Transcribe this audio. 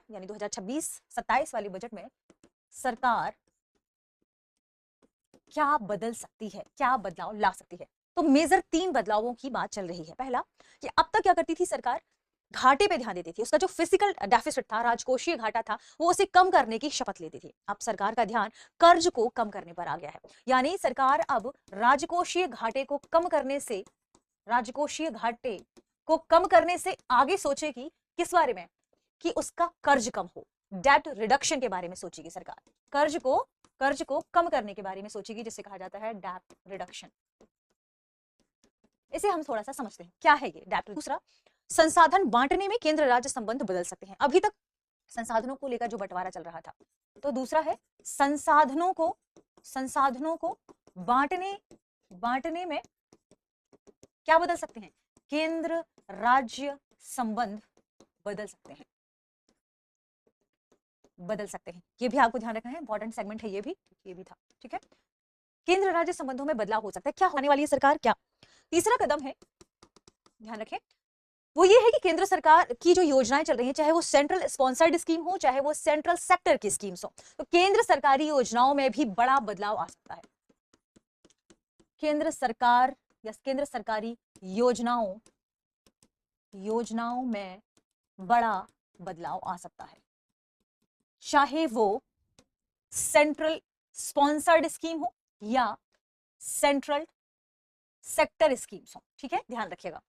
यानी 2026-27 वाले बजट में सरकार क्या बदल सकती है, क्या बदलाव ला सकती है। तो मेजर 3 बदलावों की बात चल रही है। पहला कि अब तक क्या करती थी सरकार, घाटे पे ध्यान देती थी, उसका जो फिजिकल डेफिसिट था, राजकोषीय घाटा था, वो उसे कम करने की शपथ लेती थी। अब सरकार का ध्यान कर्ज को कम करने पर आ गया है, यानी सरकार अब राजकोषीय घाटे को कम करने से, राजकोषीय घाटे को कम करने से आगे सोचेगी किस बारे में, कि उसका कर्ज कम हो, डेट रिडक्शन के बारे में सोचेगी सरकार, कर्ज को कम करने के बारे में सोचेगी, जिसे कहा जाता है डेट रिडक्शन। इसे हम थोड़ा सा समझते हैं क्या है ये डेट। दूसरा, संसाधन बांटने में केंद्र राज्य संबंध बदल सकते हैं। अभी तक संसाधनों को लेकर जो बंटवारा चल रहा था, तो दूसरा है संसाधनों को बांटने में क्या बदल सकते हैं, केंद्र राज्य संबंध बदल सकते हैं, ये भी आपको ध्यान रखना है, इंपॉर्टेंट सेगमेंट है ये भी था, ठीक है। केंद्र राज्य संबंधों में बदलाव हो सकता है, क्या होने वाली है सरकार, क्या। तीसरा कदम है, ध्यान रखें, वो ये है कि केंद्र सरकार की जो योजनाएं चल रही हैं, चाहे वो सेंट्रल स्पॉन्सर्ड स्कीम हो, चाहे वो सेंट्रल सेक्टर की स्कीम्स हो, तो केंद्र सरकारी योजनाओं में भी बड़ा बदलाव आ सकता है। केंद्र सरकार या केंद्र सरकारी योजनाओं में बड़ा बदलाव आ सकता है, चाहे वो सेंट्रल स्पॉन्सर्ड स्कीम हो या सेंट्रल सेक्टर स्कीम्स हो, ठीक है, ध्यान रखिएगा।